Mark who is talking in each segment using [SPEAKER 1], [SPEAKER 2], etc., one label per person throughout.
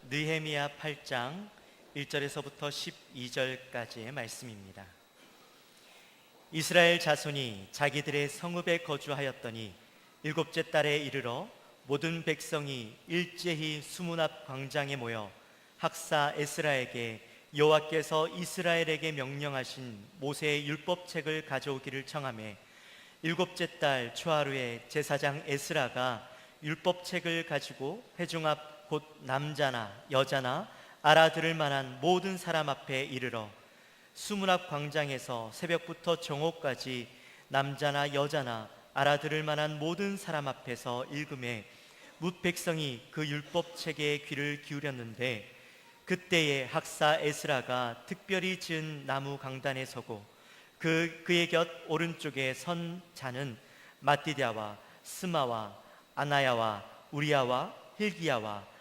[SPEAKER 1] 느헤미야 8장 1절에서부터 12절까지의 말씀입니다. 이스라엘 자손이 자기들의 성읍에 거주하였더니 일곱째 달에 이르러 모든 백성이 일제히 수문 앞 광장에 모여 학사 에스라에게 여호와께서 이스라엘에게 명령하신 모세의 율법책을 가져오기를 청하매, 일곱째 달 초하루에 제사장 에스라가 율법책을 가지고 회중 앞 곧 남자나 여자나 알아들을 만한 모든 사람 앞에 이르러 수문 앞 광장에서 새벽부터 정오까지 남자나 여자나 알아들을 만한 모든 사람 앞에서 읽음에 뭇 백성이 그 율법책에 귀를 기울였는데, 그때에 학사 에스라가 특별히 지은 나무 강단에 서고 그의 곁 오른쪽에 선 자는 마띠디아와 스마와 아나야와 우리야와 힐기야와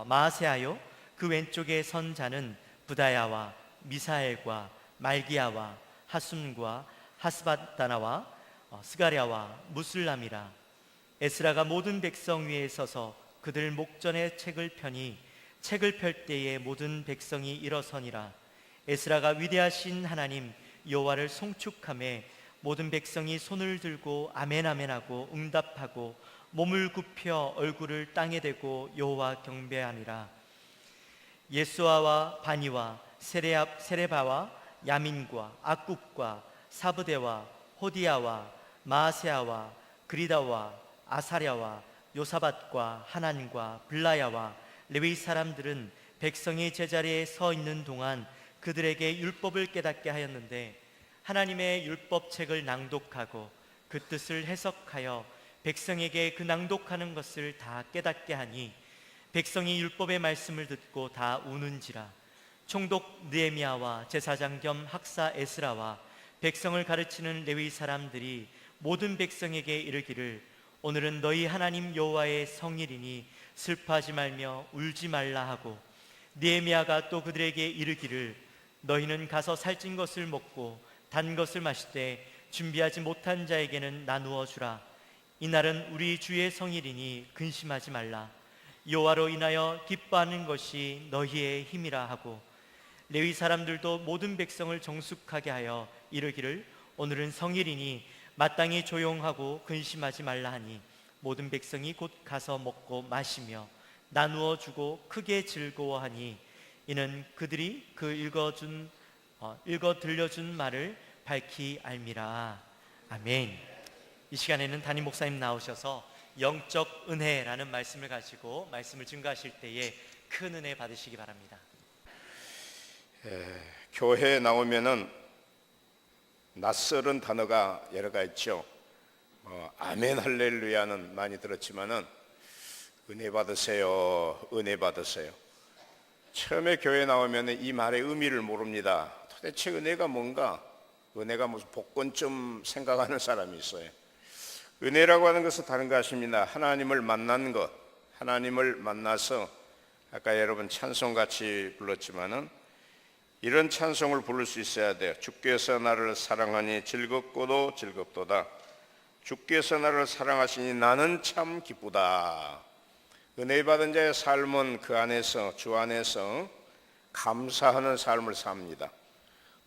[SPEAKER 1] 마아세아요, 그 왼쪽에 선 자는 부다야와 미사엘과 말기야와 하숨과 하스바다나와 스가랴와 무술람이라. 에스라가 모든 백성 위에 서서 그들 목전에 책을 펴니 책을 펼 때에 모든 백성이 일어서니라. 에스라가 위대하신 하나님 여호와를 송축하며 모든 백성이 손을 들고 아멘 아멘 하고 응답하고 몸을 굽혀 얼굴을 땅에 대고 여호와 경배하니라. 예수아와 바니와 세레바와 야민과 악굽과 사브데와 호디야와 마아세아와 그리다와 아사랴와 요사밧과 하난과 블라야와 레위 사람들은 백성이 제자리에 서 있는 동안 그들에게 율법을 깨닫게 하였는데, 하나님의 율법책을 낭독하고 그 뜻을 해석하여 백성에게 그 낭독하는 것을 다 깨닫게 하니 백성이 율법의 말씀을 듣고 다 우는지라. 총독 느헤미야와 제사장 겸 학사 에스라와 백성을 가르치는 레위 사람들이 모든 백성에게 이르기를, 오늘은 너희 하나님 여호와의 성일이니 슬퍼하지 말며 울지 말라 하고, 느헤미야가 또 그들에게 이르기를, 너희는 가서 살찐 것을 먹고 단 것을 마실 때 준비하지 못한 자에게는 나누어 주라. 이날은 우리 주의 성일이니 근심하지 말라. 여호와로 인하여 기뻐하는 것이 너희의 힘이라 하고, 레위 사람들도 모든 백성을 정숙하게 하여 이르기를, 오늘은 성일이니 마땅히 조용하고 근심하지 말라 하니, 모든 백성이 곧 가서 먹고 마시며 나누어 주고 크게 즐거워하니, 이는 그들이 그 읽어 들려준 말을 밝히 알미라. 아멘. 이 시간에는 담임 목사님 나오셔서 영적 은혜라는 말씀을 가지고 말씀을 증거하실 때에 큰 은혜 받으시기 바랍니다.
[SPEAKER 2] 교회에 나오면은 낯설은 단어가 여러 가지 있죠. 아멘 할렐루야는 많이 들었지만은 은혜 받으세요, 은혜 받으세요. 처음에 교회에 나오면은 이 말의 의미를 모릅니다. 도대체 은혜가 뭔가, 은혜가 무슨 복권좀 생각하는 사람이 있어요. 은혜라고 하는 것은 다른 거 아십니다. 하나님을 만난 것, 하나님을 만나서 아까 여러분 찬송같이 불렀지만은 이런 찬송을 부를 수 있어야 돼요. 주께서 나를 사랑하니 즐겁고도 즐겁도다. 주께서 나를 사랑하시니 나는 참 기쁘다. 은혜 받은 자의 삶은 그 안에서, 주 안에서 감사하는 삶을 삽니다.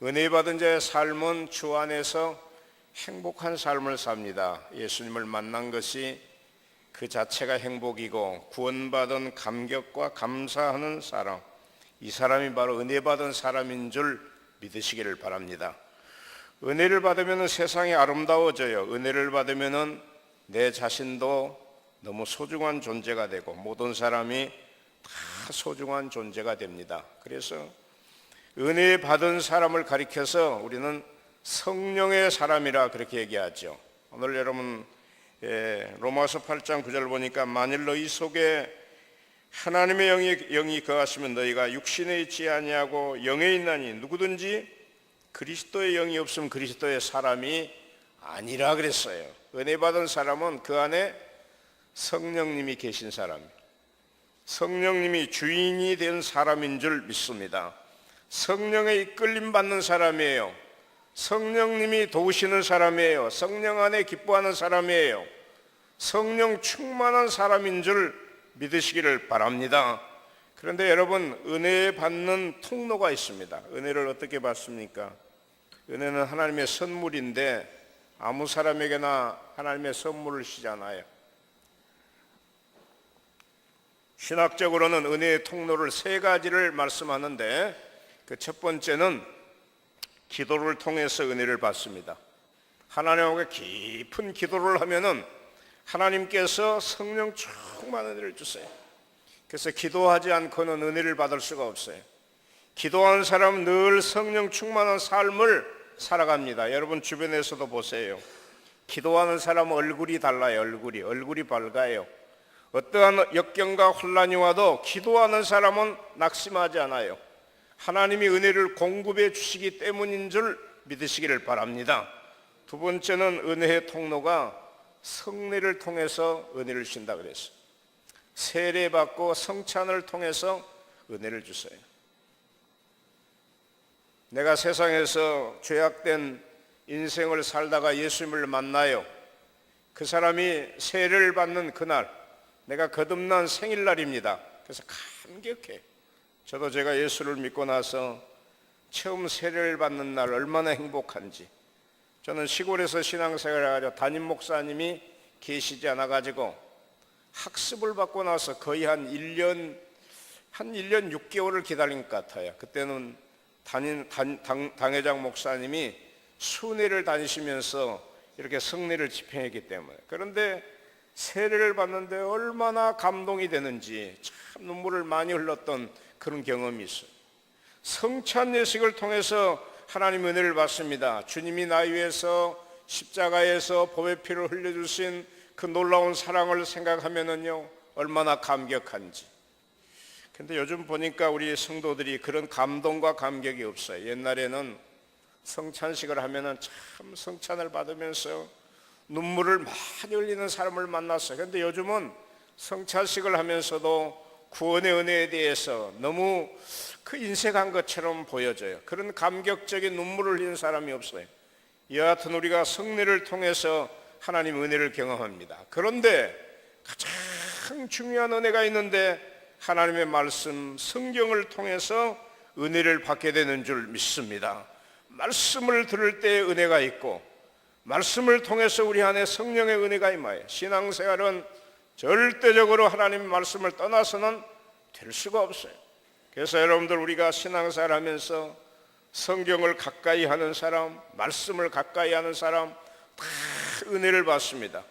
[SPEAKER 2] 은혜 받은 자의 삶은 주 안에서 행복한 삶을 삽니다. 예수님을 만난 것이 그 자체가 행복이고 구원받은 감격과 감사하는 사람, 이 사람이 바로 은혜 받은 사람인 줄 믿으시기를 바랍니다. 은혜를 받으면 세상이 아름다워져요. 은혜를 받으면 내 자신도 너무 소중한 존재가 되고 모든 사람이 다 소중한 존재가 됩니다. 그래서 은혜 받은 사람을 가리켜서 우리는 성령의 사람이라 그렇게 얘기하죠. 오늘 여러분 로마서 8장 9절 보니까, 만일 너희 속에 하나님의 영이 거하시면 너희가 육신에 있지 아니하고 영에 있나니, 누구든지 그리스도의 영이 없으면 그리스도의 사람이 아니라 그랬어요. 은혜 받은 사람은 그 안에 성령님이 계신 사람이에요. 성령님이 주인이 된 사람인 줄 믿습니다. 성령에 이끌림 받는 사람이에요. 성령님이 도우시는 사람이에요. 성령 안에 기뻐하는 사람이에요. 성령 충만한 사람인 줄 믿으시기를 바랍니다. 그런데 여러분, 은혜 받는 통로가 있습니다. 은혜를 어떻게 받습니까? 은혜는 하나님의 선물인데 아무 사람에게나 하나님의 선물을 주잖아요. 신학적으로는 은혜의 통로를 세 가지를 말씀하는데, 그 첫 번째는 기도를 통해서 은혜를 받습니다. 하나님께 깊은 기도를 하면은 하나님께서 성령 충만한 은혜를 주세요. 그래서 기도하지 않고는 은혜를 받을 수가 없어요. 기도하는 사람은 늘 성령 충만한 삶을 살아갑니다. 여러분 주변에서도 보세요. 기도하는 사람은 얼굴이 달라요. 얼굴이 밝아요. 어떠한 역경과 혼란이 와도 기도하는 사람은 낙심하지 않아요. 하나님이 은혜를 공급해 주시기 때문인 줄 믿으시기를 바랍니다. 두 번째는 은혜의 통로가 성례를 통해서 은혜를 주신다 그랬어요. 세례받고 성찬을 통해서 은혜를 주세요. 내가 세상에서 죄악된 인생을 살다가 예수님을 만나요. 그 사람이 세례를 받는 그날, 내가 거듭난 생일날입니다. 그래서 감격해. 저도 제가 예수를 믿고 나서 처음 세례를 받는 날 얼마나 행복한지. 저는 시골에서 신앙생활을 해가지고 담임 목사님이 계시지 않아가지고 학습을 받고 나서 거의 한 1년 6개월을 기다린 것 같아요. 그때는 당회장 목사님이 순회를 다니시면서 이렇게 성례를 집행했기 때문에. 그런데 세례를 받는데 얼마나 감동이 되는지 참 눈물을 많이 흘렸던 그런 경험이 있어요. 성찬 예식을 통해서 하나님 은혜를 받습니다. 주님이 나 위해서 십자가에서 보배 피를 흘려주신 그 놀라운 사랑을 생각하면은요 얼마나 감격한지. 근데 요즘 보니까 우리 성도들이 그런 감동과 감격이 없어요. 옛날에는 성찬식을 하면은 참 성찬을 받으면서 눈물을 많이 흘리는 사람을 만났어요. 근데 요즘은 성찬식을 하면서도 구원의 은혜에 대해서 너무 그 인색한 것처럼 보여져요. 그런 감격적인 눈물을 흘리는 사람이 없어요. 여하튼 우리가 성례를 통해서 하나님 은혜를 경험합니다. 그런데 가장 중요한 은혜가 있는데 하나님의 말씀, 성경을 통해서 은혜를 받게 되는 줄 믿습니다. 말씀을 들을 때 은혜가 있고 말씀을 통해서 우리 안에 성령의 은혜가 임하여 신앙생활은 절대적으로 하나님의 말씀을 떠나서는 될 수가 없어요. 그래서 여러분들 우리가 신앙생활 하면서 성경을 가까이 하는 사람, 말씀을 가까이 하는 사람 다 은혜를 받습니다.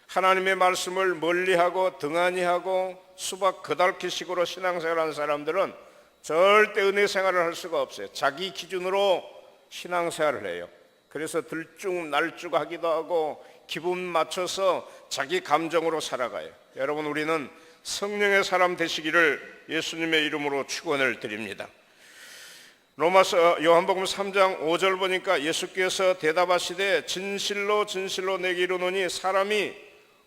[SPEAKER 2] 하나님의 말씀을 멀리하고 등한히하고 수박 그달기식으로 신앙생활하는 사람들은 절대 은혜 생활을 할 수가 없어요. 자기 기준으로 신앙생활을 해요. 그래서 들쭉날쭉하기도 하고 기분 맞춰서 자기 감정으로 살아가요. 여러분 우리는 성령의 사람 되시기를 예수님의 이름으로 축원을 드립니다. 로마서 요한복음 3장 5절 보니까 예수께서 대답하시되 진실로 진실로 내게 이르노니 사람이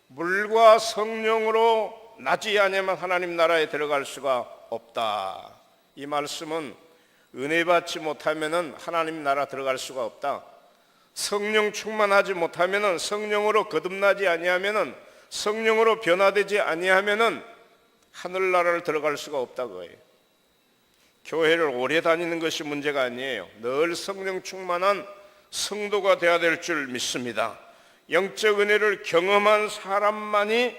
[SPEAKER 2] 물과 성령으로 나지 아니하면 하나님 나라에 들어갈 수가 없다. 이 말씀은 은혜 받지 못하면 하나님 나라 들어갈 수가 없다. 성령 충만하지 못하면 성령으로 거듭나지 아니하면 성령으로 변화되지 아니하면 하늘나라를 들어갈 수가 없다고 해요. 교회를 오래 다니는 것이 문제가 아니에요. 늘 성령 충만한 성도가 되어야 될 줄 믿습니다. 영적 은혜를 경험한 사람만이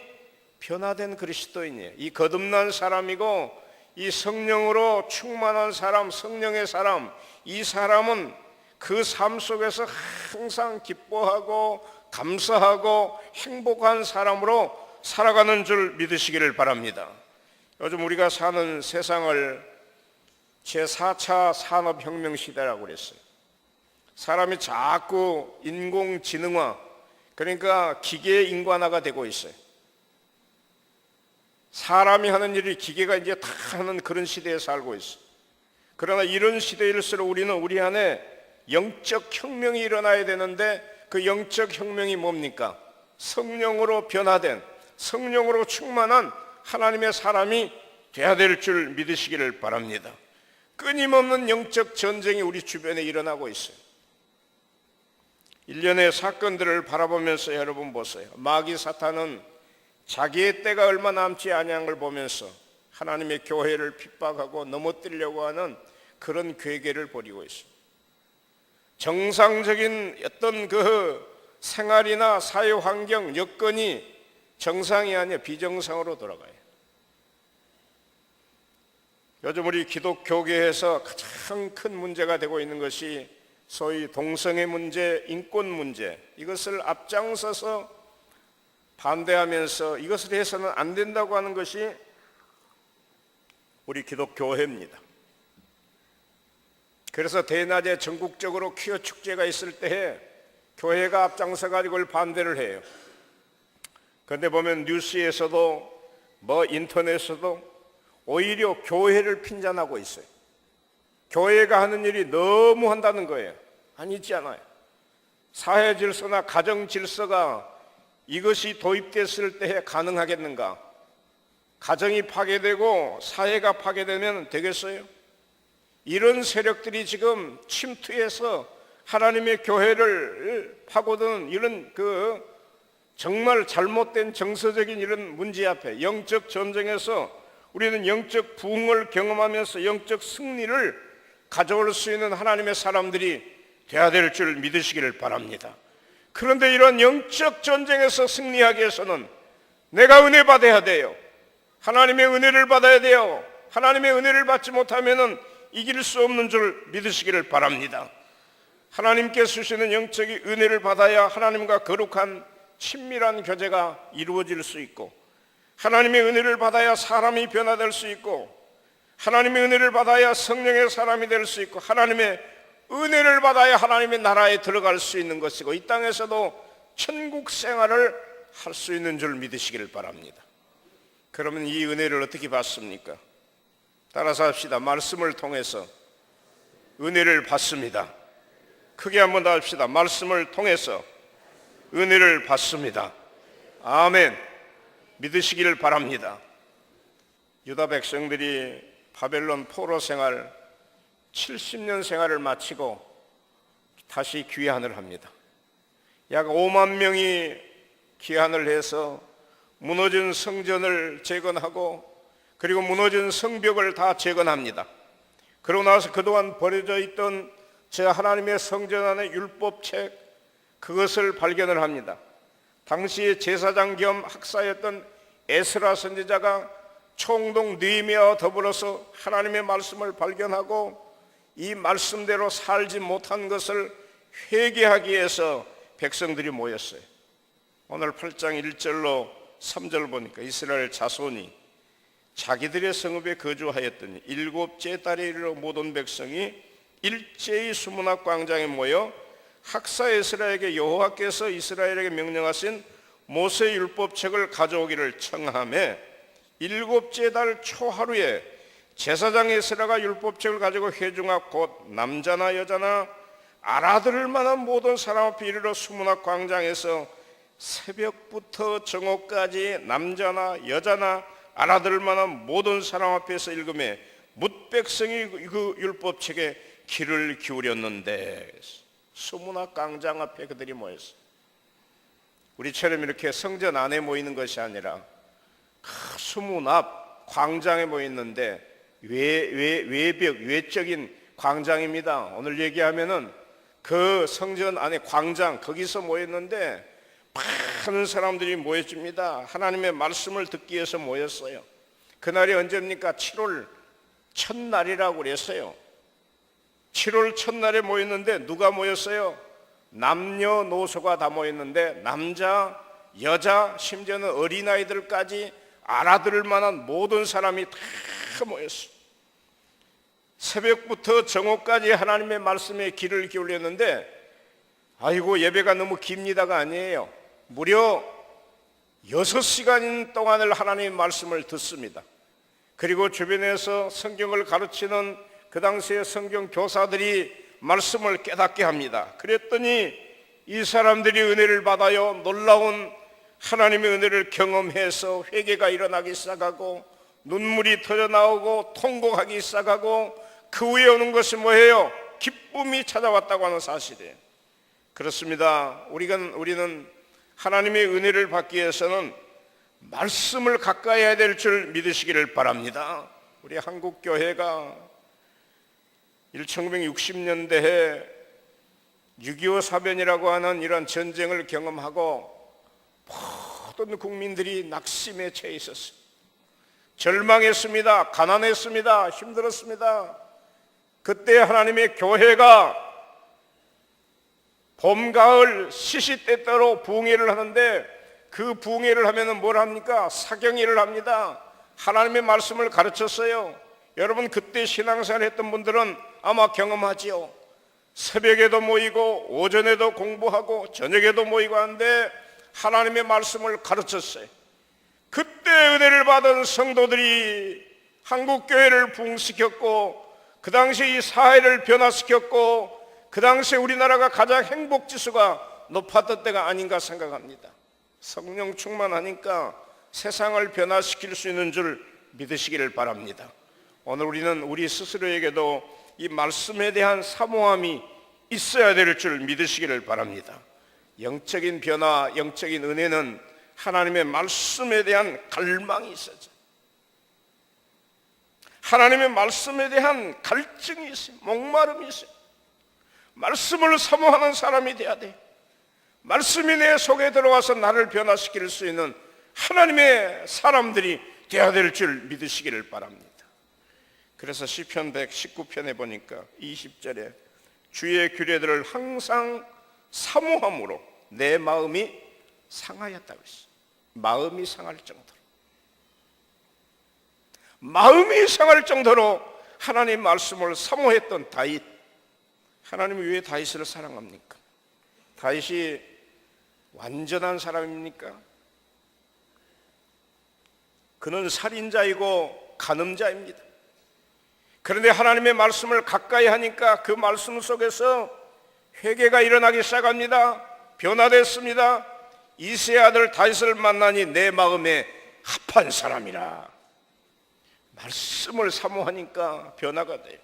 [SPEAKER 2] 변화된 그리스도인이에요. 이 거듭난 사람이고 이 성령으로 충만한 사람, 성령의 사람, 이 사람은 그 삶 속에서 항상 기뻐하고 감사하고 행복한 사람으로 살아가는 줄 믿으시기를 바랍니다. 요즘 우리가 사는 세상을 제4차 산업혁명 시대라고 그랬어요. 사람이 자꾸 인공지능화, 그러니까 기계 인간화가 되고 있어요. 사람이 하는 일이 기계가 이제 다 하는 그런 시대에 살고 있어요. 그러나 이런 시대일수록 우리는 우리 안에 영적 혁명이 일어나야 되는데 그 영적 혁명이 뭡니까? 성령으로 변화된, 성령으로 충만한 하나님의 사람이 돼야 될 줄 믿으시기를 바랍니다. 끊임없는 영적 전쟁이 우리 주변에 일어나고 있어요. 일련의 사건들을 바라보면서 여러분 보세요. 마귀 사탄은 자기의 때가 얼마 남지 아니한 걸 보면서 하나님의 교회를 핍박하고 넘어뜨리려고 하는 그런 괴계를 벌이고 있습니다. 정상적인 어떤 그 생활이나 사회 환경 여건이 정상이 아니라 비정상으로 돌아가요. 요즘 우리 기독교계에서 가장 큰 문제가 되고 있는 것이 소위 동성애 문제, 인권 문제, 이것을 앞장서서 반대하면서 이것을 해서는 안 된다고 하는 것이 우리 기독교회입니다. 그래서 대낮에 전국적으로 퀴어 축제가 있을 때에 교회가 앞장서 가지고 그걸 반대를 해요. 그런데 보면 뉴스에서도 인터넷에서도 오히려 교회를 핀잔하고 있어요. 교회가 하는 일이 너무 한다는 거예요. 아니지 않아요. 사회 질서나 가정 질서가 이것이 도입됐을 때 가능하겠는가? 가정이 파괴되고 사회가 파괴되면 되겠어요? 이런 세력들이 지금 침투해서 하나님의 교회를 파고드는 이런 정말 잘못된 정서적인 이런 문제 앞에 영적 전쟁에서 우리는 영적 부흥을 경험하면서 영적 승리를 가져올 수 있는 하나님의 사람들이 되어야 될 줄 믿으시기를 바랍니다. 그런데 이런 영적 전쟁에서 승리하기 위해서는 내가 은혜 받아야 돼요. 하나님의 은혜를 받아야 돼요. 하나님의 은혜를 받지 못하면 이길 수 없는 줄 믿으시기를 바랍니다. 하나님께 주시는 영적인 은혜를 받아야 하나님과 거룩한 친밀한 교제가 이루어질 수 있고, 하나님의 은혜를 받아야 사람이 변화될 수 있고, 하나님의 은혜를 받아야 성령의 사람이 될 수 있고, 하나님의 은혜를 받아야 하나님의 나라에 들어갈 수 있는 것이고, 이 땅에서도 천국 생활을 할 수 있는 줄 믿으시기를 바랍니다. 그러면 이 은혜를 어떻게 받습니까? 따라서 합시다. 말씀을 통해서 은혜를 받습니다. 크게 한번 더 합시다. 말씀을 통해서 은혜를 받습니다. 아멘. 믿으시기를 바랍니다. 유다 백성들이 바벨론 포로 생활 70년 생활을 마치고 다시 귀환을 합니다. 약 5만 명이 귀환을 해서 무너진 성전을 재건하고 그리고 무너진 성벽을 다 재건합니다. 그러고 나서 그동안 버려져 있던 제 하나님의 성전 안의 율법책, 그것을 발견을 합니다. 당시에 제사장 겸 학사였던 에스라 선지자가 총독 느헤미야와 더불어서 하나님의 말씀을 발견하고 이 말씀대로 살지 못한 것을 회개하기 위해서 백성들이 모였어요. 오늘 8장 1절로 3절 보니까 이스라엘 자손이 자기들의 성읍에 거주하였더니 7째 달에 이르러 모든 백성이 일제히 수문학 광장에 모여 학사 에스라에게 여호와께서 이스라엘에게 명령하신 모세 율법책을 가져오기를 청하매 7째 달 초하루에 제사장 에스라가 율법책을 가지고 회중앞 곧 남자나 여자나 알아들을 만한 모든 사람 앞에 이르러 수문학 광장에서 새벽부터 정오까지 남자나 여자나 알아들을 만한 모든 사람 앞에서 읽음에 뭇 백성이 그 율법책에 귀를 기울였는데 수문학 광장 앞에 그들이 모였어요. 우리처럼 이렇게 성전 안에 모이는 것이 아니라 수문 앞 광장에 모였는데 외적인 광장입니다. 오늘 얘기하면은 그 성전 안에 광장 거기서 모였는데 많은 사람들이 모여집니다. 하나님의 말씀을 듣기 위해서 모였어요. 그날이 언제입니까? 7월 첫날이라고 그랬어요. 7월 첫날에 모였는데 누가 모였어요? 남녀노소가 다 모였는데 남자, 여자, 심지어는 어린아이들까지 알아들을 만한 모든 사람이 다 모였어요. 새벽부터 정오까지 하나님의 말씀에 귀를 기울였는데 아이고 예배가 너무 깁니다가 아니에요. 무려 6시간 동안을 하나님의 말씀을 듣습니다. 그리고 주변에서 성경을 가르치는 그 당시의 성경 교사들이 말씀을 깨닫게 합니다. 그랬더니 이 사람들이 은혜를 받아요. 놀라운 하나님의 은혜를 경험해서 회개가 일어나기 시작하고 눈물이 터져나오고 통곡하기 시작하고 그 후에 오는 것이 뭐예요? 기쁨이 찾아왔다고 하는 사실이에요. 그렇습니다. 우리는 하나님의 은혜를 받기 위해서는 말씀을 가까이 해야 될 줄 믿으시기를 바랍니다. 우리 한국교회가 1960년대에 6.25 사변이라고 하는 이런 전쟁을 경험하고 모든 국민들이 낙심에 처해 있었어요. 절망했습니다. 가난했습니다. 힘들었습니다. 그때 하나님의 교회가 봄, 가을 시시때때로 부흥회를 하는데 그 부흥회를 하면은 뭘 합니까? 사경회를 합니다. 하나님의 말씀을 가르쳤어요. 여러분 그때 신앙생활 했던 분들은 아마 경험하지요. 새벽에도 모이고 오전에도 공부하고 저녁에도 모이고 하는데 하나님의 말씀을 가르쳤어요. 그때 은혜를 받은 성도들이 한국교회를 부흥시켰고 그 당시 이 사회를 변화시켰고 그 당시에 우리나라가 가장 행복지수가 높았던 때가 아닌가 생각합니다. 성령 충만하니까 세상을 변화시킬 수 있는 줄 믿으시기를 바랍니다. 오늘 우리는 우리 스스로에게도 이 말씀에 대한 사모함이 있어야 될 줄 믿으시기를 바랍니다. 영적인 변화, 영적인 은혜는 하나님의 말씀에 대한 갈망이 있어죠. 하나님의 말씀에 대한 갈증이 있어요. 목마름이 있어요. 말씀을 사모하는 사람이 돼야 돼. 말씀이 내 속에 들어와서 나를 변화시킬 수 있는 하나님의 사람들이 돼야 될 줄 믿으시기를 바랍니다. 그래서 시편 119편에 보니까 20절에 주의 규례들을 항상 사모함으로 내 마음이 상하였다고 했어요. 마음이 상할 정도로, 마음이 상할 정도로 하나님 말씀을 사모했던 다윗. 하나님이 왜 다윗을 사랑합니까? 다윗이 완전한 사람입니까? 그는 살인자이고 간음자입니다. 그런데 하나님의 말씀을 가까이 하니까 그 말씀 속에서 회개가 일어나기 시작합니다. 변화됐습니다. 이새의 아들 다윗을 만나니 내 마음에 합한 사람이라. 말씀을 사모하니까 변화가 돼요.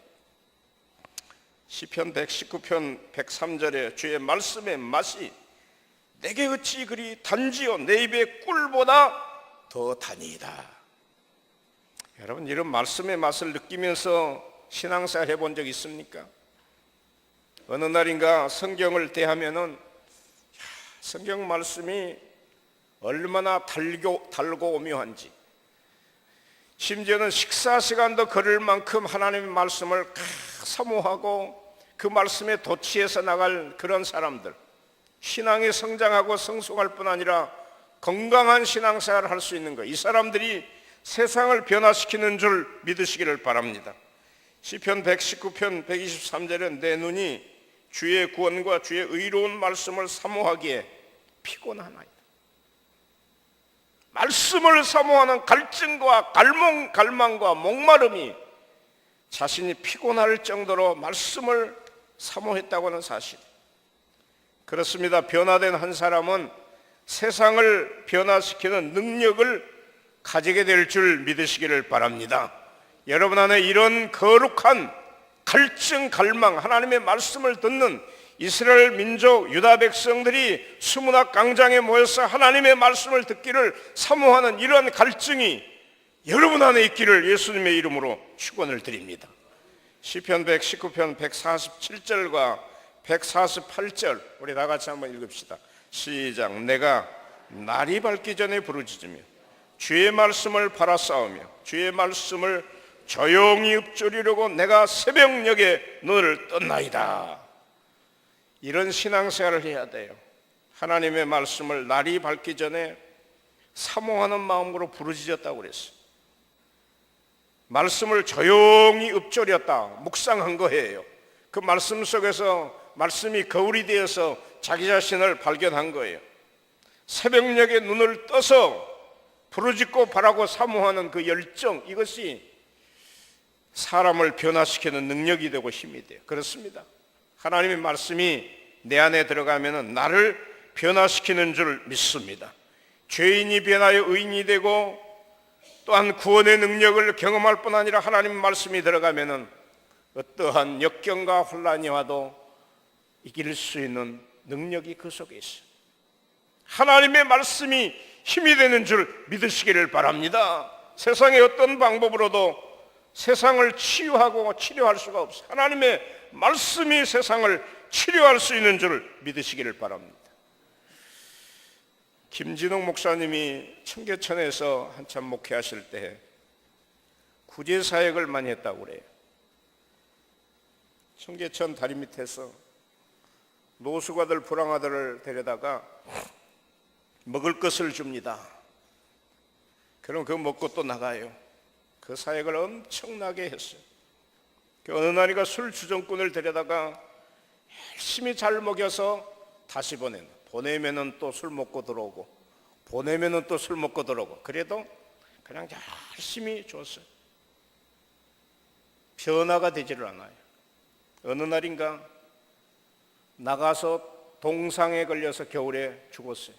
[SPEAKER 2] 시편 119편 103절에 주의 말씀의 맛이 내게 어찌 그리 단지요 내 입의 꿀보다 더 다니이다. 여러분 이런 말씀의 맛을 느끼면서 신앙생활 해본 적 있습니까? 어느 날인가 성경을 대하면은 성경 말씀이 얼마나 달고 오묘한지, 심지어는 식사 시간도 걸을 만큼 하나님의 말씀을 사모하고 그 말씀에 도취해서 나갈 그런 사람들, 신앙이 성장하고 성숙할 뿐 아니라 건강한 신앙생활을 할 수 있는 것, 이 사람들이 세상을 변화시키는 줄 믿으시기를 바랍니다. 시편 119편 123절에 내 눈이 주의 구원과 주의 의로운 말씀을 사모하기에 피곤하나이다. 말씀을 사모하는 갈증과 갈망과 목마름이 자신이 피곤할 정도로 말씀을 사모했다고 하는 사실. 그렇습니다. 변화된 한 사람은 세상을 변화시키는 능력을 가지게 될 줄 믿으시기를 바랍니다. 여러분 안에 이런 거룩한 갈증, 갈망, 하나님의 말씀을 듣는 이스라엘 민족 유다 백성들이 수문학 광장에 모여서 하나님의 말씀을 듣기를 사모하는 이러한 갈증이 여러분 안에 있기를 예수님의 이름으로 축원을 드립니다. 시편 119편 147절과 148절 우리 다 같이 한번 읽읍시다. 시작. 내가 날이 밝기 전에 부르짖으며 주의 말씀을 바라싸우며 주의 말씀을 조용히 읊조리려고 내가 새벽녘에 눈을 떴나이다. 이런 신앙생활을 해야 돼요. 하나님의 말씀을 날이 밝기 전에 사모하는 마음으로 부르짖었다고 그랬어요. 말씀을 조용히 읊조렸다, 묵상한 거예요. 그 말씀 속에서 말씀이 거울이 되어서 자기 자신을 발견한 거예요. 새벽녘에 눈을 떠서 부르짖고 바라고 사모하는 그 열정, 이것이 사람을 변화시키는 능력이 되고 힘이 돼요. 그렇습니다. 하나님의 말씀이 내 안에 들어가면 나를 변화시키는 줄 믿습니다. 죄인이 변하여 의인이 되고 또한 구원의 능력을 경험할 뿐 아니라 하나님의 말씀이 들어가면 어떠한 역경과 혼란이 와도 이길 수 있는 능력이 그 속에 있어요. 하나님의 말씀이 힘이 되는 줄 믿으시기를 바랍니다. 세상의 어떤 방법으로도 세상을 치유하고 치료할 수가 없어요. 하나님의 말씀이 세상을 치료할 수 있는 줄 믿으시기를 바랍니다. 김진욱 목사님이 청계천에서 한참 목회하실 때 구제사역을 많이 했다고 그래요. 청계천 다리 밑에서 노숙아들 불황아들을 데려다가 먹을 것을 줍니다. 그럼 그거 먹고 또 나가요. 그 사역을 엄청나게 했어요. 어느 날이가 술 주정꾼을 데려다가 열심히 잘 먹여서 다시 보내면은 또 술 먹고 들어오고, 보내면은 또 술 먹고 들어오고, 그래도 그냥 열심히 줬어요. 변화가 되지를 않아요. 어느 날인가 나가서 동상에 걸려서 겨울에 죽었어요.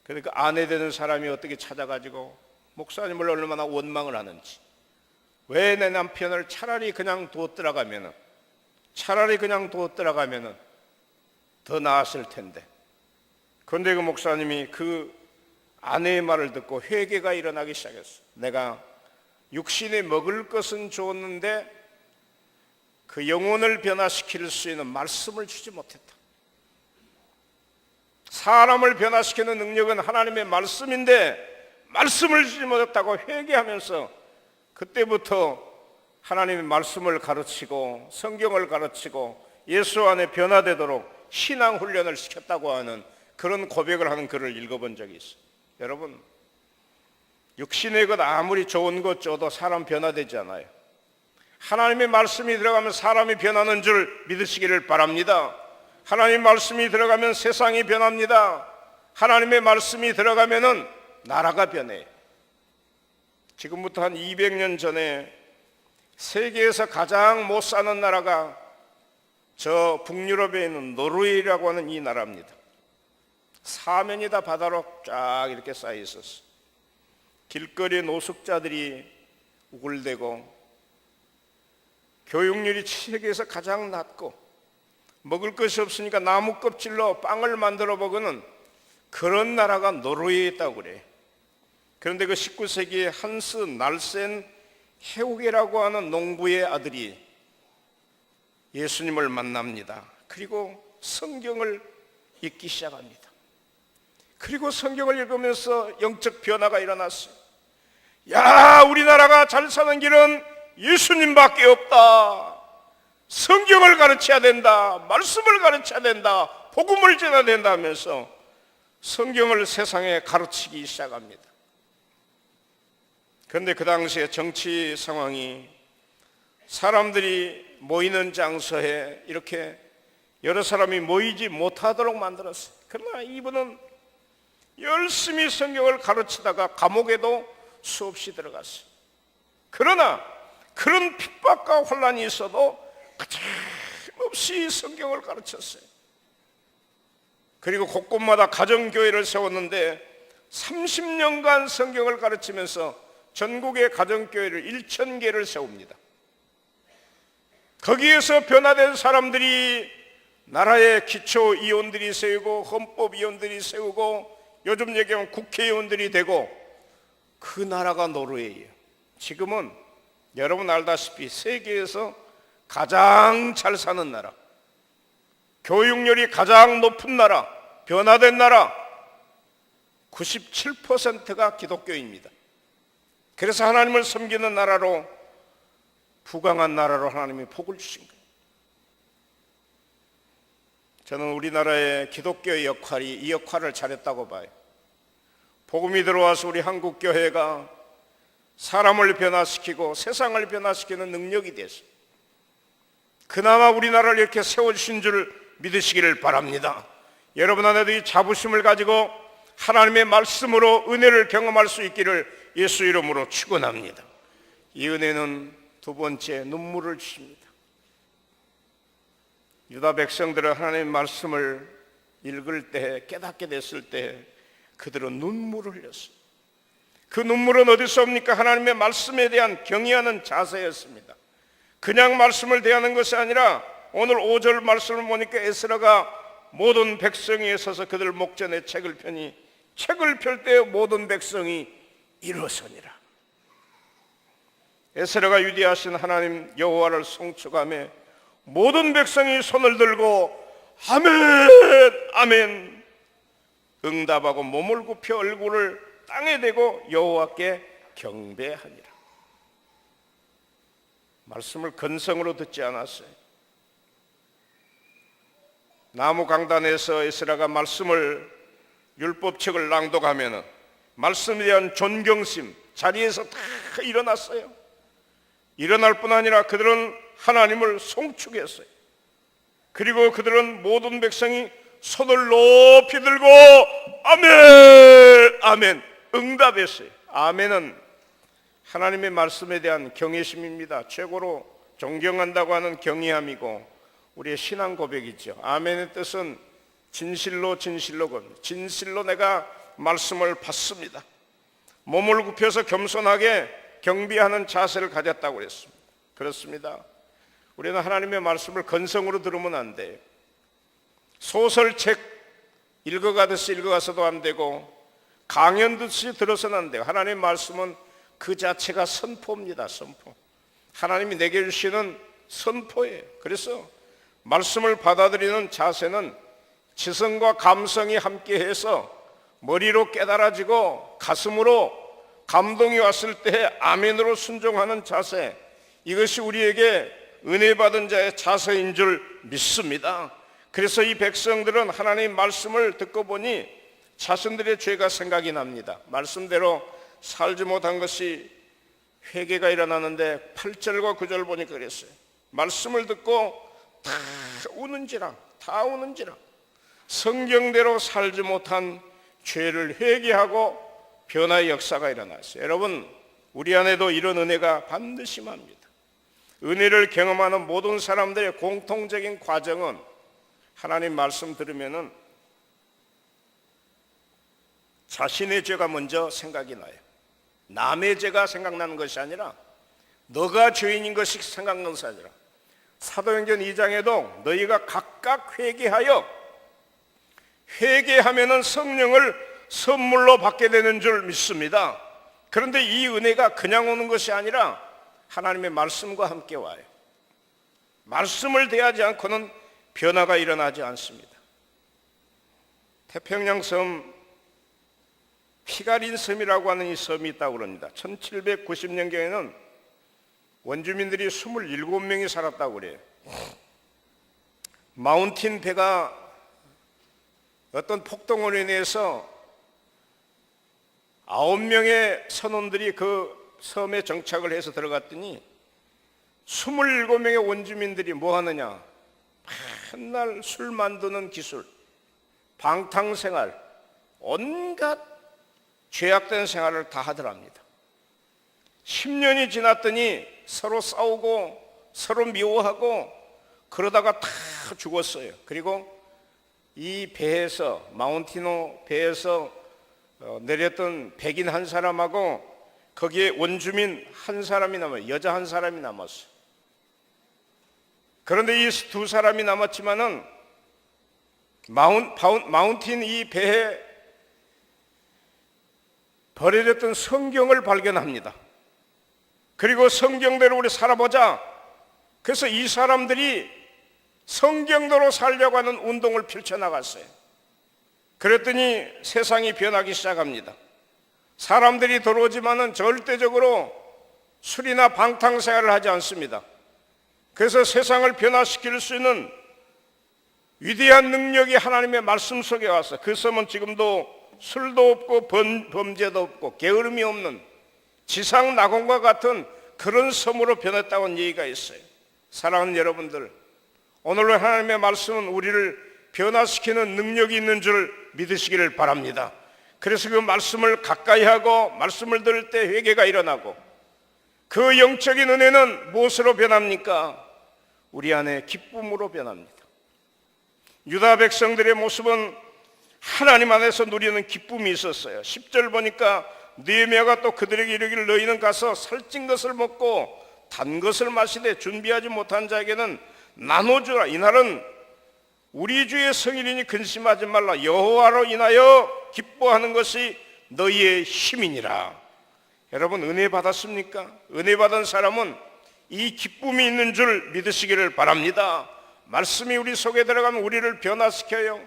[SPEAKER 2] 그러니까 아내 되는 사람이 어떻게 찾아가지고 목사님을 얼마나 원망을 하는지, 왜 내 남편을 차라리 그냥 두었더라가면은 더 나았을 텐데. 그런데 그 목사님이 그 아내의 말을 듣고 회개가 일어나기 시작했어요. 내가 육신에 먹을 것은 주었는데 그 영혼을 변화시킬 수 있는 말씀을 주지 못했다. 사람을 변화시키는 능력은 하나님의 말씀인데 말씀을 주지 못했다고 회개하면서 그때부터 하나님의 말씀을 가르치고 성경을 가르치고 예수 안에 변화되도록 신앙훈련을 시켰다고 하는 그런 고백을 하는 글을 읽어본 적이 있어요. 여러분, 육신의 것 아무리 좋은 것 줘도 사람 변화되지 않아요. 하나님의 말씀이 들어가면 사람이 변하는 줄 믿으시기를 바랍니다. 하나님의 말씀이 들어가면 세상이 변합니다. 하나님의 말씀이 들어가면 나라가 변해요. 지금부터 한 200년 전에 세계에서 가장 못 사는 나라가 저 북유럽에 있는 노르웨이라고 하는 이 나라입니다. 사면이 다 바다로 쫙 이렇게 쌓여 있었어요. 길거리에 노숙자들이 우글대고 교육률이 세계에서 가장 낮고 먹을 것이 없으니까 나무 껍질로 빵을 만들어 먹는 그런 나라가 노르웨이에 있다고 그래요. 그런데 그 19세기에 한스 날센 헤우게라고 하는 농부의 아들이 예수님을 만납니다. 그리고 성경을 읽기 시작합니다. 그리고 성경을 읽으면서 영적 변화가 일어났어요. 야, 우리나라가 잘 사는 길은 예수님밖에 없다. 성경을 가르쳐야 된다. 말씀을 가르쳐야 된다. 복음을 전해야 된다 하면서 성경을 세상에 가르치기 시작합니다. 그런데 그 당시에 정치 상황이 사람들이 모이는 장소에 이렇게 여러 사람이 모이지 못하도록 만들었어요. 그러나 이분은 열심히 성경을 가르치다가 감옥에도 수없이 들어갔어요. 그러나 그런 핍박과 혼란이 있어도 거침없이 성경을 가르쳤어요. 그리고 곳곳마다 가정교회를 세웠는데 30년간 성경을 가르치면서 전국의 가정교회를 1000개를 세웁니다. 거기에서 변화된 사람들이 나라의 기초위원들이 세우고 헌법위원들이 세우고 요즘 얘기하면 국회의원들이 되고 그 나라가 노르웨이예요. 지금은 여러분 알다시피 세계에서 가장 잘 사는 나라, 교육열이 가장 높은 나라, 변화된 나라 97%가 기독교입니다. 그래서 하나님을 섬기는 나라로, 부강한 나라로 하나님이 복을 주신 거예요. 저는 우리나라의 기독교의 역할이 이 역할을 잘했다고 봐요. 복음이 들어와서 우리 한국교회가 사람을 변화시키고 세상을 변화시키는 능력이 됐어요. 그나마 우리나라를 이렇게 세워주신 줄 믿으시기를 바랍니다. 여러분 안에도 이 자부심을 가지고 하나님의 말씀으로 은혜를 경험할 수 있기를 예수 이름으로 축원합니다. 이 은혜는 두 번째, 눈물을 주십니다. 유다 백성들은 하나님의 말씀을 읽을 때, 깨닫게 됐을 때 그들은 눈물을 흘렸어요. 그 눈물은 어디서 옵니까? 하나님의 말씀에 대한 경외하는 자세였습니다. 그냥 말씀을 대하는 것이 아니라 오늘 5절 말씀을 보니까 에스라가 모든 백성에 서서 그들 목전에 책을 펴니 책을 펼 때 모든 백성이 일어서니라. 에스라가 유디하신 하나님 여호와를 송축하며 모든 백성이 손을 들고 아멘 아멘 응답하고 몸을 굽혀 얼굴을 땅에 대고 여호와께 경배하니라. 말씀을 근성으로 듣지 않았어요. 나무 강단에서 에스라가 말씀을 율법책을 낭독하면은 말씀에 대한 존경심 자리에서 다 일어났어요. 일어날 뿐 아니라 그들은 하나님을 송축했어요. 그리고 그들은 모든 백성이 손을 높이 들고 아멘 아멘 응답했어요. 아멘은 하나님의 말씀에 대한 경외심입니다. 최고로 존경한다고 하는 경외함이고 우리의 신앙 고백이죠. 아멘의 뜻은 진실로 진실로 내가 말씀을 받습니다. 몸을 굽혀서 겸손하게 경배하는 자세를 가졌다고 그랬습니다. 그렇습니다. 우리는 하나님의 말씀을 건성으로 들으면 안 돼요. 소설책 읽어가듯이 읽어가서도 안 되고 강연 듣듯이 들어서는 안 돼요. 하나님의 말씀은 그 자체가 선포입니다. 선포. 하나님이 내게 주시는 선포예요. 그래서 말씀을 받아들이는 자세는 지성과 감성이 함께해서 머리로 깨달아지고 가슴으로 감동이 왔을 때 아멘으로 순종하는 자세, 이것이 우리에게 은혜 받은 자의 자세인 줄 믿습니다. 그래서 이 백성들은 하나님의 말씀을 듣고 보니 자신들의 죄가 생각이 납니다. 말씀대로 살지 못한 것이 회개가 일어나는데 8절과 9절 보니까 그랬어요. 말씀을 듣고 다 우는지라 성경대로 살지 못한 죄를 회개하고 변화의 역사가 일어났어요. 여러분, 우리 안에도 이런 은혜가 반드시 맙니다. 은혜를 경험하는 모든 사람들의 공통적인 과정은 하나님 말씀 들으면은 자신의 죄가 먼저 생각이 나요. 남의 죄가 생각나는 것이 아니라 너가 죄인인 것이 생각나는 것이 아니라 사도행전 2장에도 너희가 각각 회개하면은 성령을 선물로 받게 되는 줄 믿습니다. 그런데 이 은혜가 그냥 오는 것이 아니라 하나님의 말씀과 함께 와요. 말씀을 대하지 않고는 변화가 일어나지 않습니다. 태평양 섬 피가린 섬이라고 하는 이 섬이 있다고 그럽니다. 1790년경에는 원주민들이 27명이 살았다고 그래요. 마운틴 배가 어떤 폭동으로 인해서 9명의 선원들이 그 섬에 정착을 해서 들어갔더니 27명의 원주민들이 뭐 하느냐, 맨날 술 만드는 기술, 방탕생활, 온갖 죄악된 생활을 다 하더랍니다. 10년이 지났더니 서로 싸우고 서로 미워하고 그러다가 다 죽었어요. 그리고 이 배에서, 마운티노 배에서 내렸던 백인 한 사람하고 거기에 원주민 한 사람이 남아요. 여자 한 사람이 남았어요. 그런데 이 두 사람이 남았지만은 마운틴 이 배에 버려졌던 성경을 발견합니다. 그리고 성경대로 우리 살아보자. 그래서 이 사람들이 성경대로 살려고 하는 운동을 펼쳐나갔어요. 그랬더니 세상이 변하기 시작합니다. 사람들이 들어오지만은 절대적으로 술이나 방탕생활을 하지 않습니다. 그래서 세상을 변화시킬 수 있는 위대한 능력이 하나님의 말씀 속에 와서 그 섬은 지금도 술도 없고 범죄도 없고 게으름이 없는 지상 낙원과 같은 그런 섬으로 변했다는 얘기가 있어요. 사랑하는 여러분들, 오늘로 하나님의 말씀은 우리를 변화시키는 능력이 있는 줄 믿으시기를 바랍니다. 그래서 그 말씀을 가까이 하고 말씀을 들을 때 회개가 일어나고 그 영적인 은혜는 무엇으로 변합니까? 우리 안에 기쁨으로 변합니다. 유다 백성들의 모습은 하나님 안에서 누리는 기쁨이 있었어요. 10절 보니까 느헤미야가 또 그들에게 이르기를 너희는 가서 살찐 것을 먹고 단 것을 마시되 준비하지 못한 자에게는 나눠주라. 이날은 우리 주의 성일이니 근심하지 말라. 여호와로 인하여 기뻐하는 것이 너희의 힘이니라. 여러분, 은혜 받았습니까? 은혜 받은 사람은 이 기쁨이 있는 줄 믿으시기를 바랍니다. 말씀이 우리 속에 들어가면 우리를 변화시켜요.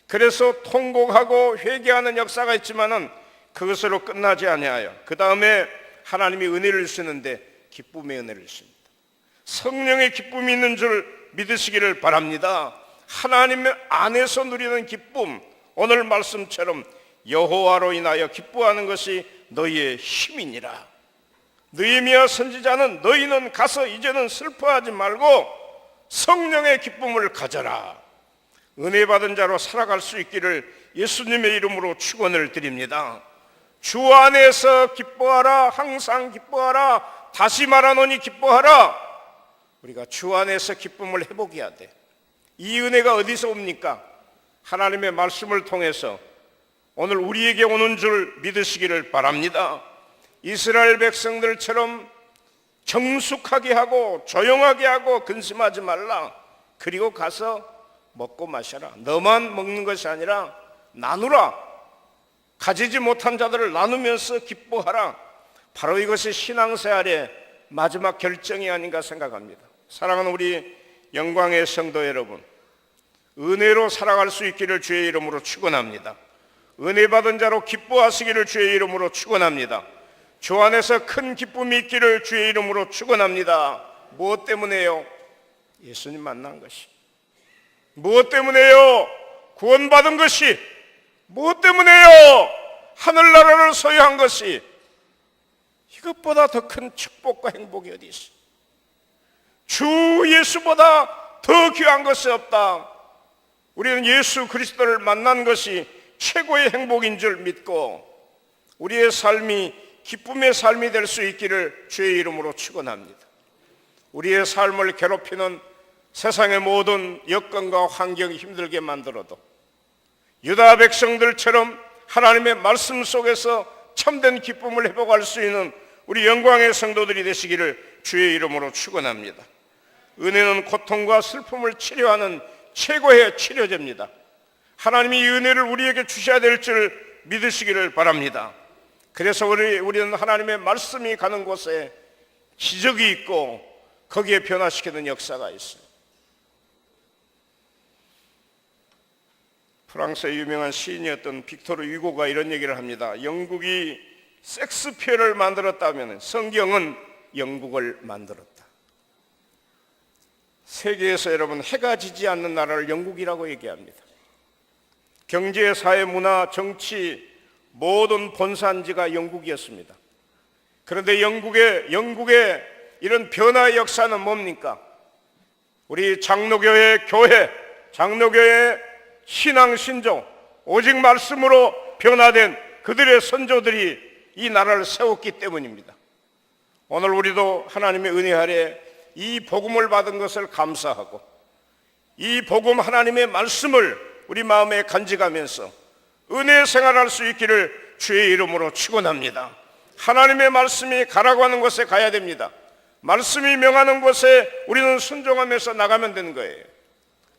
[SPEAKER 2] 그래서 통곡하고 회개하는 역사가 있지만은 그것으로 끝나지 아니하여 그 다음에 하나님이 은혜를 주시는데 기쁨의 은혜를 주십니다. 성령의 기쁨이 있는 줄 믿으시기를 바랍니다. 하나님 안에서 누리는 기쁨, 오늘 말씀처럼 여호와로 인하여 기뻐하는 것이 너희의 힘이니라. 느헤미야 선지자는 너희는 가서 이제는 슬퍼하지 말고 성령의 기쁨을 가져라. 은혜 받은 자로 살아갈 수 있기를 예수님의 이름으로 축원을 드립니다. 주 안에서 기뻐하라. 항상 기뻐하라. 다시 말하노니 기뻐하라. 우리가 주 안에서 기쁨을 회복해야 돼. 이 은혜가 어디서 옵니까? 하나님의 말씀을 통해서 오늘 우리에게 오는 줄 믿으시기를 바랍니다. 이스라엘 백성들처럼 정숙하게 하고 조용하게 하고 근심하지 말라. 그리고 가서 먹고 마셔라. 너만 먹는 것이 아니라 나누라. 가지지 못한 자들을 나누면서 기뻐하라. 바로 이것이 신앙생활의 마지막 결정이 아닌가 생각합니다. 사랑하는 우리 영광의 성도 여러분, 은혜로 살아갈 수 있기를 주의 이름으로 축원합니다. 은혜 받은 자로 기뻐하시기를 주의 이름으로 축원합니다. 주 안에서 큰 기쁨이 있기를 주의 이름으로 축원합니다. 무엇 때문에요? 예수님 만난 것이. 무엇 때문에요? 구원받은 것이. 무엇 때문에요? 하늘나라를 소유한 것이. 이것보다 더 큰 축복과 행복이 어디 있어? 주 예수보다 더 귀한 것이 없다. 우리는 예수 그리스도를 만난 것이 최고의 행복인 줄 믿고 우리의 삶이 기쁨의 삶이 될 수 있기를 주의 이름으로 축원합니다. 우리의 삶을 괴롭히는 세상의 모든 여건과 환경이 힘들게 만들어도 유다 백성들처럼 하나님의 말씀 속에서 참된 기쁨을 회복할 수 있는 우리 영광의 성도들이 되시기를 주의 이름으로 축원합니다. 은혜는 고통과 슬픔을 치료하는 최고의 치료제입니다. 하나님이 이 은혜를 우리에게 주셔야 될 줄 믿으시기를 바랍니다. 그래서 우리는 하나님의 말씀이 가는 곳에 기적이 있고 거기에 변화시키는 역사가 있어요. 프랑스의 유명한 시인이었던 빅토르 유고가 이런 얘기를 합니다. 영국이 섹스피어를 만들었다면 성경은 영국을 만들었다. 세계에서 여러분 해가 지지 않는 나라를 영국이라고 얘기합니다. 경제, 사회, 문화, 정치 모든 본산지가 영국이었습니다. 그런데 영국의 이런 변화의 역사는 뭡니까? 우리 장로교회 교회, 장로교회 신앙 신조, 오직 말씀으로 변화된 그들의 선조들이 이 나라를 세웠기 때문입니다. 오늘 우리도 하나님의 은혜 아래 이 복음을 받은 것을 감사하고 이 복음 하나님의 말씀을 우리 마음에 간직하면서 은혜 생활할 수 있기를 주의 이름으로 축원합니다. 하나님의 말씀이 가라고 하는 곳에 가야 됩니다. 말씀이 명하는 곳에 우리는 순종하면서 나가면 되는 거예요.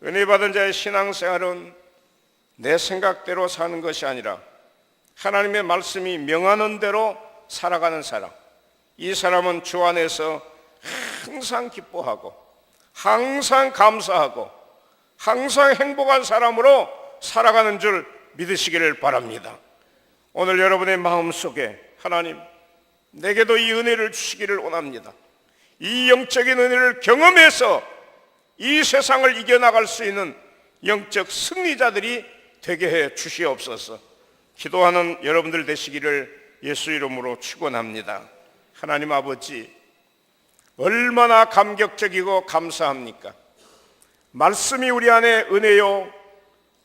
[SPEAKER 2] 은혜 받은 자의 신앙생활은 내 생각대로 사는 것이 아니라 하나님의 말씀이 명하는 대로 살아가는 사람. 이 사람은 주 안에서 항상 기뻐하고 항상 감사하고 항상 행복한 사람으로 살아가는 줄 믿으시기를 바랍니다. 오늘 여러분의 마음속에 하나님 내게도 이 은혜를 주시기를 원합니다. 이 영적인 은혜를 경험해서 이 세상을 이겨나갈 수 있는 영적 승리자들이 되게 해 주시옵소서. 기도하는 여러분들 되시기를 예수 이름으로 축원합니다. 하나님 아버지, 얼마나 감격적이고 감사합니까? 말씀이 우리 안에 은혜요,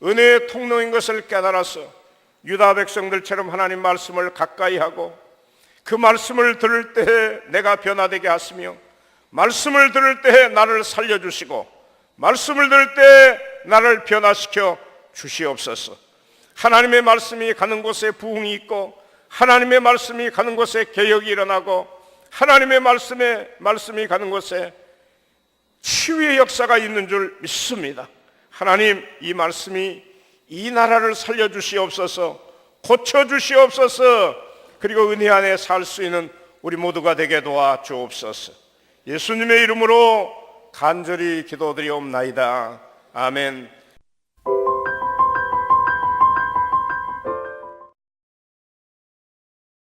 [SPEAKER 2] 은혜의 통로인 것을 깨달아서 유다 백성들처럼 하나님 말씀을 가까이 하고 그 말씀을 들을 때에 내가 변화되게 하시며 말씀을 들을 때에 나를 살려주시고 말씀을 들을 때에 나를 변화시켜 주시옵소서. 하나님의 말씀이 가는 곳에 부흥이 있고 하나님의 말씀이 가는 곳에 개혁이 일어나고 하나님의 말씀이 가는 곳에 치유의 역사가 있는 줄 믿습니다. 하나님, 이 말씀이 이 나라를 살려주시옵소서. 고쳐 주시옵소서. 그리고 은혜 안에 살 수 있는 우리 모두가 되게 도와 주옵소서. 예수님의 이름으로 간절히 기도드리옵나이다. 아멘.